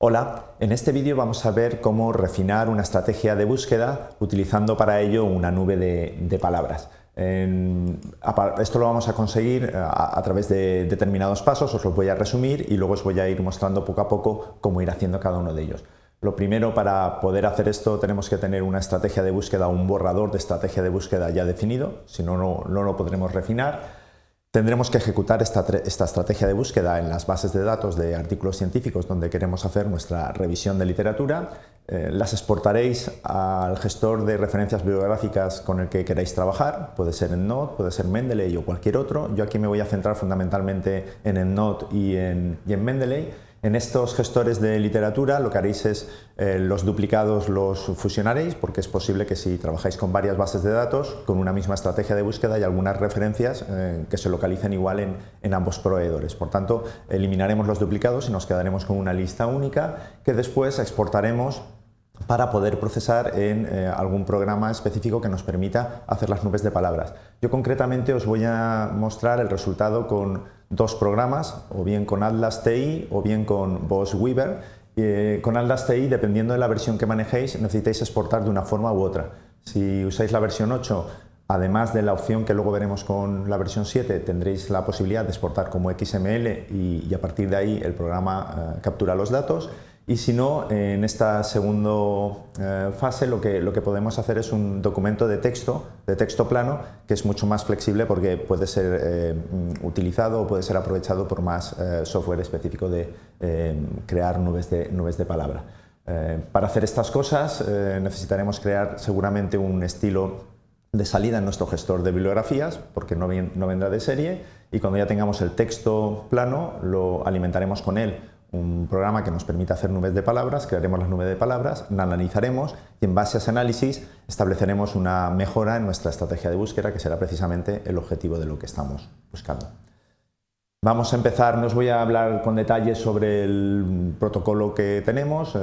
Hola, en este vídeo vamos a ver cómo refinar una estrategia de búsqueda utilizando para ello una nube de palabras. Esto lo vamos a conseguir a través de determinados pasos, os los voy a resumir y luego os voy a ir mostrando poco a poco cómo ir haciendo cada uno de ellos. Lo primero, para poder hacer esto tenemos que tener una estrategia de búsqueda, un borrador de estrategia de búsqueda ya definido, si no, no lo podremos refinar. Tendremos que ejecutar esta estrategia de búsqueda en las bases de datos de artículos científicos donde queremos hacer nuestra revisión de literatura. Las exportaréis al gestor de referencias bibliográficas con el que queráis trabajar. Puede ser EndNote, puede ser Mendeley o cualquier otro. Yo aquí me voy a centrar fundamentalmente en EndNote y en Mendeley. En estos gestores de literatura lo que haréis es los duplicados los fusionaréis, porque es posible que si trabajáis con varias bases de datos, con una misma estrategia de búsqueda, hay algunas referencias que se localicen igual en ambos proveedores. Por tanto, eliminaremos los duplicados y nos quedaremos con una lista única que después exportaremos para poder procesar en algún programa específico que nos permita hacer las nubes de palabras. Yo concretamente os voy a mostrar el resultado con dos programas, o bien con Atlas TI o bien con Boss Weaver. Con Atlas TI, dependiendo de la versión que manejéis, necesitáis exportar de una forma u otra. Si usáis la versión 8, además de la opción que luego veremos con la versión 7, tendréis la posibilidad de exportar como XML y a partir de ahí el programa captura los datos. Y si no, en esta segunda fase lo que podemos hacer es un documento de texto plano, que es mucho más flexible porque puede ser utilizado o puede ser aprovechado por más software específico de crear nubes de palabra. Para hacer estas cosas necesitaremos crear seguramente un estilo de salida en nuestro gestor de bibliografías, porque no vendrá de serie, y cuando ya tengamos el texto plano lo alimentaremos con él un programa que nos permita hacer nubes de palabras, crearemos las nubes de palabras, la analizaremos y en base a ese análisis estableceremos una mejora en nuestra estrategia de búsqueda, que será precisamente el objetivo de lo que estamos buscando. Vamos a empezar, no os voy a hablar con detalles sobre el protocolo que tenemos.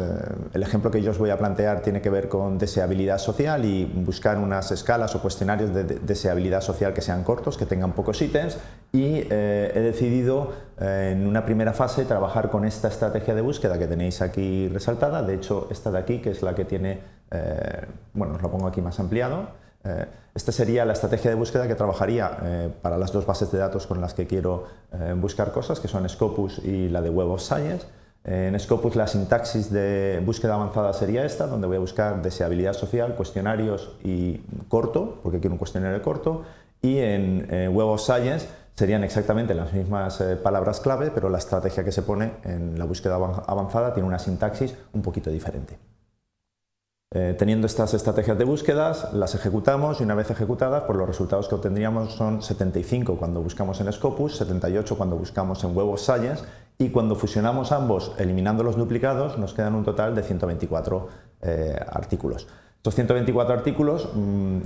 El ejemplo que yo os voy a plantear tiene que ver con deseabilidad social y buscar unas escalas o cuestionarios de deseabilidad social que sean cortos, que tengan pocos ítems, y he decidido en una primera fase trabajar con esta estrategia de búsqueda que tenéis aquí resaltada. De hecho, esta de aquí, que es la que tiene, bueno, os lo pongo aquí más ampliado. Esta sería la estrategia de búsqueda que trabajaría para las dos bases de datos con las que quiero buscar cosas, que son Scopus y la de Web of Science. En Scopus la sintaxis de búsqueda avanzada sería esta, donde voy a buscar deseabilidad social, cuestionarios y corto, porque quiero un cuestionario corto, y en Web of Science serían exactamente las mismas palabras clave, pero la estrategia que se pone en la búsqueda avanzada tiene una sintaxis un poquito diferente. Teniendo estas estrategias de búsquedas, las ejecutamos y una vez ejecutadas, pues los resultados que obtendríamos son 75 cuando buscamos en Scopus, 78 cuando buscamos en Web of Science, y cuando fusionamos ambos eliminando los duplicados nos quedan un total de 124 artículos. Estos 124 artículos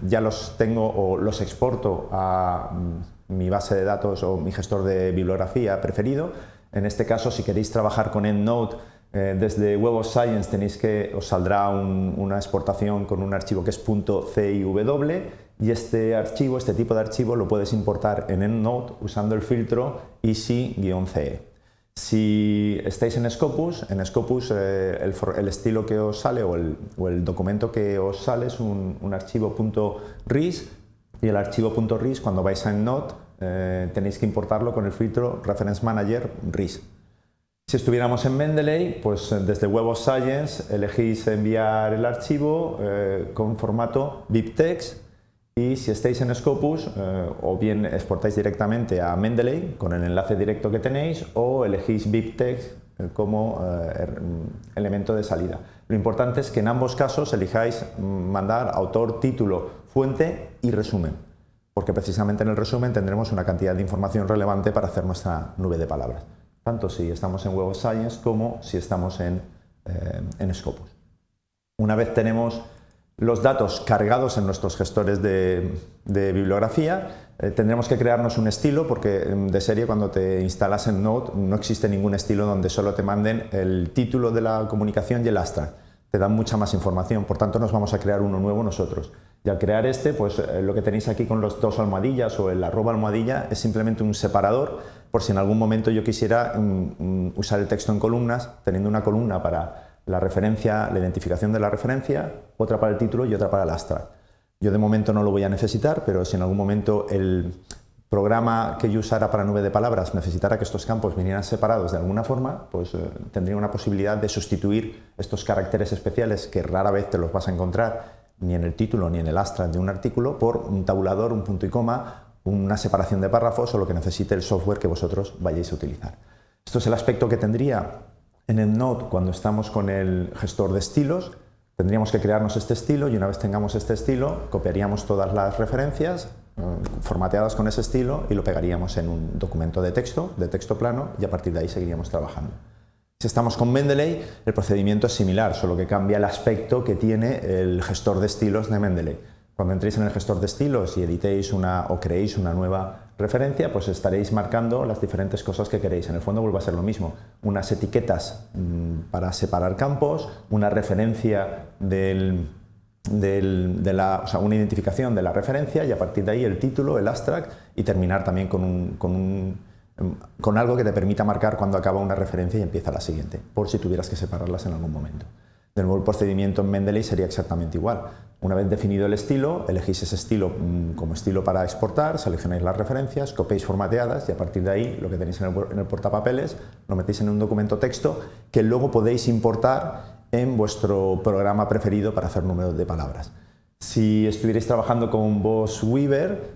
ya los tengo o los exporto a mi base de datos o mi gestor de bibliografía preferido. En este caso, si queréis trabajar con EndNote, desde Web of Science os saldrá una exportación con un archivo que es .ciw, y este tipo de archivo lo puedes importar en EndNote usando el filtro easy-ce. Si estáis en Scopus el estilo que os sale o el documento que os sale es un archivo .ris, y el archivo .ris, cuando vais a EndNote tenéis que importarlo con el filtro Reference Manager RIS. Si estuviéramos en Mendeley, pues desde Web of Science elegís enviar el archivo con formato BibTeX, y si estáis en Scopus o bien exportáis directamente a Mendeley con el enlace directo que tenéis, o elegís BibTeX como elemento de salida. Lo importante es que en ambos casos elijáis mandar autor, título, fuente y resumen, porque precisamente en el resumen tendremos una cantidad de información relevante para hacer nuestra nube de palabras, tanto si estamos en Web of Science como si estamos en Scopus. Una vez tenemos los datos cargados en nuestros gestores de bibliografía, tendremos que crearnos un estilo, porque de serie cuando te instalas en Node no existe ningún estilo donde solo te manden el título de la comunicación y el abstract. Te dan mucha más información, por tanto nos vamos a crear uno nuevo nosotros. Y al crear este, pues lo que tenéis aquí con los dos almohadillas o el @ almohadilla es simplemente un separador, por si en algún momento yo quisiera usar el texto en columnas, teniendo una columna para la referencia, la identificación de la referencia, otra para el título y otra para el abstract. Yo de momento no lo voy a necesitar, pero si en algún momento el programa que yo usara para nube de palabras necesitara que estos campos vinieran separados de alguna forma, pues tendría una posibilidad de sustituir estos caracteres especiales que rara vez te los vas a encontrar ni en el título ni en el abstract de un artículo por un tabulador, un punto y coma, una separación de párrafos o lo que necesite el software que vosotros vayáis a utilizar. Esto es el aspecto que tendría en EndNote cuando estamos con el gestor de estilos. Tendríamos que crearnos este estilo y una vez tengamos este estilo copiaríamos todas las referencias formateadas con ese estilo y lo pegaríamos en un documento de texto plano y a partir de ahí seguiríamos trabajando. Si estamos con Mendeley, el procedimiento es similar, solo que cambia el aspecto que tiene el gestor de estilos de Mendeley. Cuando entréis en el gestor de estilos y editéis o creéis una nueva referencia, pues estaréis marcando las diferentes cosas que queréis. En el fondo vuelve a ser lo mismo, unas etiquetas para separar campos, una referencia una identificación de la referencia y a partir de ahí el título, el abstract y terminar también con algo que te permita marcar cuando acaba una referencia y empieza la siguiente, por si tuvieras que separarlas en algún momento. De nuevo, el procedimiento en Mendeley sería exactamente igual. Una vez definido el estilo, elegís ese estilo como estilo para exportar, seleccionáis las referencias, copiáis formateadas y a partir de ahí lo que tenéis en el portapapeles lo metéis en un documento texto que luego podéis importar en vuestro programa preferido para hacer números de palabras. Si estuvierais trabajando con Boss Weaver,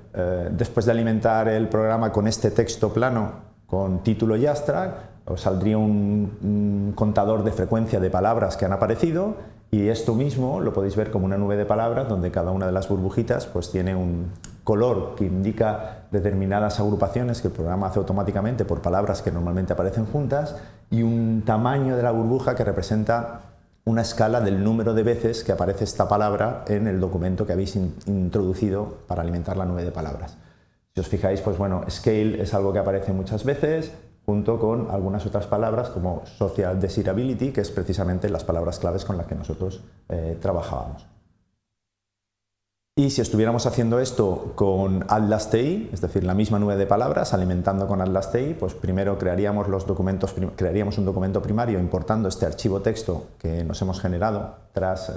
después de alimentar el programa con este texto plano con título y abstract, os saldría un contador de frecuencia de palabras que han aparecido y esto mismo lo podéis ver como una nube de palabras donde cada una de las burbujitas pues tiene un color que indica determinadas agrupaciones que el programa hace automáticamente por palabras que normalmente aparecen juntas y un tamaño de la burbuja que representa una escala del número de veces que aparece esta palabra en el documento que habéis introducido para alimentar la nube de palabras. Si os fijáis, pues bueno, scale es algo que aparece muchas veces, junto con algunas otras palabras como social desirability, que es precisamente las palabras claves con las que nosotros trabajábamos. Y si estuviéramos haciendo esto con Atlas.ti, es decir, la misma nube de palabras, alimentando con Atlas.ti, pues primero crearíamos un documento primario importando este archivo texto que nos hemos generado tras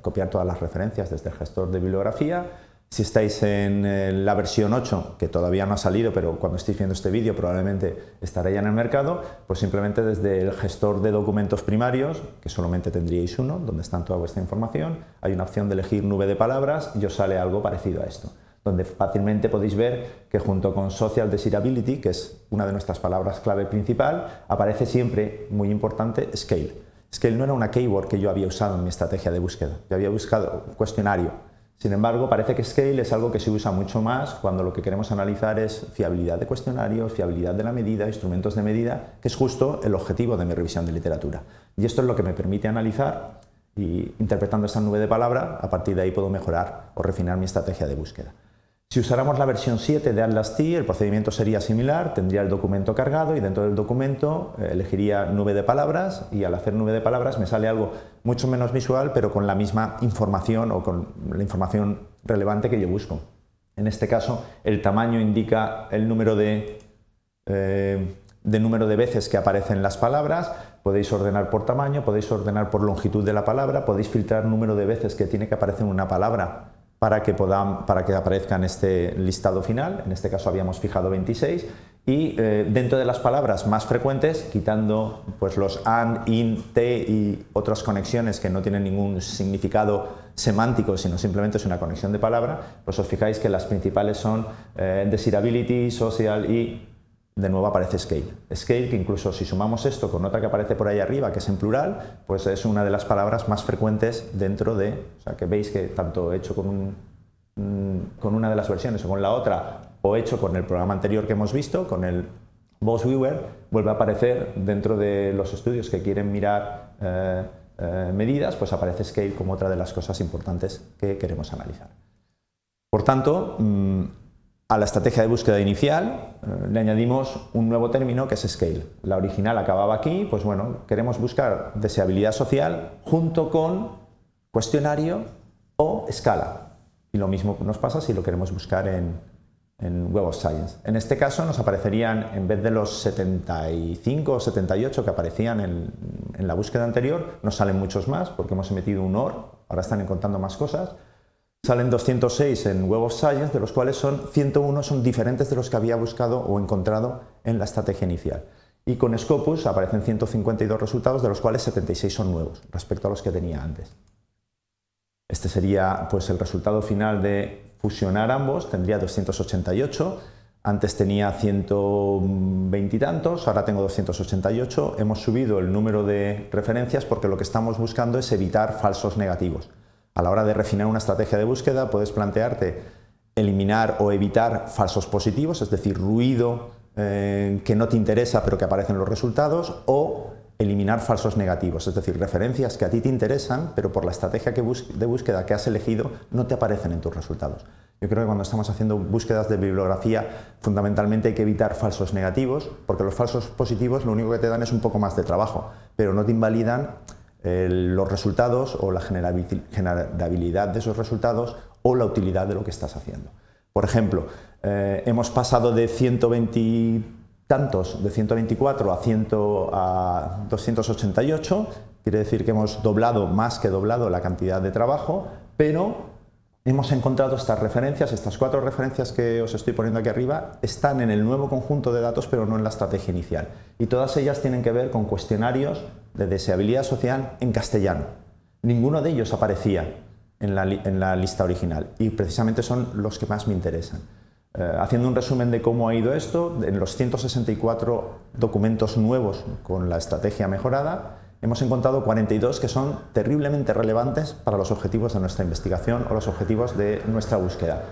copiar todas las referencias desde el gestor de bibliografía. Si estáis en la versión 8, que todavía no ha salido, pero cuando estéis viendo este vídeo probablemente estará ya en el mercado, pues simplemente desde el gestor de documentos primarios, que solamente tendríais uno, donde está toda vuestra información, hay una opción de elegir nube de palabras y os sale algo parecido a esto, donde fácilmente podéis ver que junto con social desirability, que es una de nuestras palabras clave principal, aparece siempre, muy importante, scale. Scale no era una keyword que yo había usado en mi estrategia de búsqueda, yo había buscado cuestionario. Sin embargo, parece que scale es algo que se usa mucho más cuando lo que queremos analizar es fiabilidad de cuestionarios, fiabilidad de la medida, instrumentos de medida, que es justo el objetivo de mi revisión de literatura. Y esto es lo que me permite analizar y interpretando esta nube de palabra, a partir de ahí puedo mejorar o refinar mi estrategia de búsqueda. Si usáramos la versión 7 de Atlas.ti, el procedimiento sería similar, tendría el documento cargado y dentro del documento elegiría nube de palabras y al hacer nube de palabras me sale algo mucho menos visual pero con la misma información o con la información relevante que yo busco. En este caso el tamaño indica el número de veces que aparecen las palabras, podéis ordenar por tamaño, podéis ordenar por longitud de la palabra, podéis filtrar el número de veces que tiene que aparecer una palabra para que aparezca en este listado final. En este caso habíamos fijado 26 y dentro de las palabras más frecuentes, quitando pues, los and, in, te y otras conexiones que no tienen ningún significado semántico, sino simplemente es una conexión de palabra, pues os fijáis que las principales son desirability, social y de nuevo aparece scale. Scale, que incluso si sumamos esto con otra que aparece por ahí arriba, que es en plural, pues es una de las palabras más frecuentes dentro de, o sea, que veis que tanto hecho con una de las versiones o con la otra, o hecho con el programa anterior que hemos visto, con el Boss Weaver, vuelve a aparecer dentro de los estudios que quieren mirar medidas, pues aparece scale como otra de las cosas importantes que queremos analizar. Por tanto, a la estrategia de búsqueda inicial le añadimos un nuevo término que es scale. La original acababa aquí, pues bueno, queremos buscar deseabilidad social junto con cuestionario o escala. Y lo mismo nos pasa si lo queremos buscar en en Web of Science. En este caso nos aparecerían, en vez de los 75 o 78 que aparecían en la búsqueda anterior, nos salen muchos más porque hemos metido un OR, ahora están encontrando más cosas. Salen 206 en Web of Science, de los cuales 101 son diferentes de los que había buscado o encontrado en la estrategia inicial. Y con Scopus aparecen 152 resultados, de los cuales 76 son nuevos respecto a los que tenía antes. Este sería pues el resultado final de fusionar ambos, tendría 288, antes tenía 120 y tantos, ahora tengo 288, hemos subido el número de referencias porque lo que estamos buscando es evitar falsos negativos. A la hora de refinar una estrategia de búsqueda puedes plantearte eliminar o evitar falsos positivos, es decir, ruido que no te interesa pero que aparece en los resultados, o eliminar falsos negativos, es decir, referencias que a ti te interesan, pero por la estrategia de búsqueda que has elegido no te aparecen en tus resultados. Yo creo que cuando estamos haciendo búsquedas de bibliografía, fundamentalmente hay que evitar falsos negativos, porque los falsos positivos lo único que te dan es un poco más de trabajo, pero no te invalidan los resultados o la generabilidad de esos resultados o la utilidad de lo que estás haciendo. Por ejemplo, hemos pasado de 120 tantos, de 124 a 288, quiere decir que hemos doblado, más que doblado, la cantidad de trabajo, pero hemos encontrado estas referencias, estas 4 referencias que os estoy poniendo aquí arriba, están en el nuevo conjunto de datos, pero no en la estrategia inicial. Y todas ellas tienen que ver con cuestionarios de deseabilidad social en castellano. Ninguno de ellos aparecía en la lista original y precisamente son los que más me interesan. Haciendo un resumen de cómo ha ido esto, en los 164 documentos nuevos con la estrategia mejorada, hemos encontrado 42 que son terriblemente relevantes para los objetivos de nuestra investigación o los objetivos de nuestra búsqueda.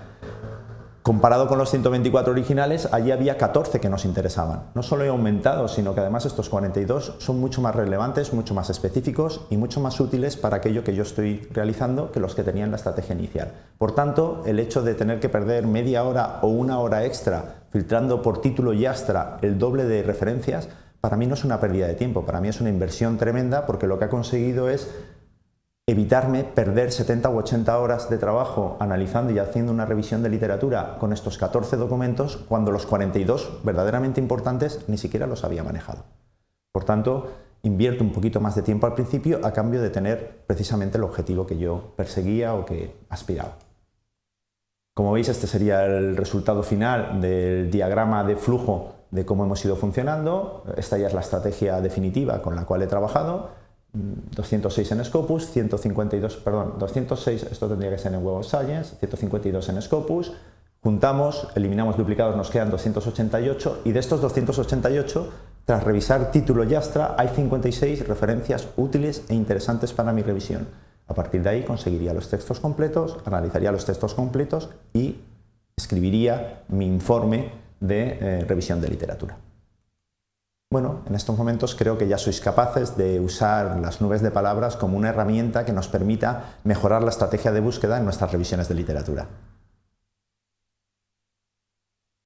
Comparado con los 124 originales, allí había 14 que nos interesaban. No solo he aumentado, sino que además estos 42 son mucho más relevantes, mucho más específicos y mucho más útiles para aquello que yo estoy realizando que los que tenía en la estrategia inicial. Por tanto, el hecho de tener que perder media hora o una hora extra filtrando por título y astra el doble de referencias, para mí no es una pérdida de tiempo, para mí es una inversión tremenda, porque lo que ha conseguido es evitarme perder 70 u 80 horas de trabajo analizando y haciendo una revisión de literatura con estos 14 documentos, cuando los 42 verdaderamente importantes ni siquiera los había manejado. Por tanto, invierto un poquito más de tiempo al principio a cambio de tener precisamente el objetivo que yo perseguía o que aspiraba. Como veis, este sería el resultado final del diagrama de flujo de cómo hemos ido funcionando. Esta ya es la estrategia definitiva con la cual he trabajado. 206 en Scopus, 206, esto tendría que ser en Web of Science, 152 en Scopus, juntamos, eliminamos duplicados, nos quedan 288 y de estos 288, tras revisar título y astra, hay 56 referencias útiles e interesantes para mi revisión. A partir de ahí conseguiría los textos completos, analizaría los textos completos y escribiría mi informe de revisión de literatura. Bueno, en estos momentos creo que ya sois capaces de usar las nubes de palabras como una herramienta que nos permita mejorar la estrategia de búsqueda en nuestras revisiones de literatura.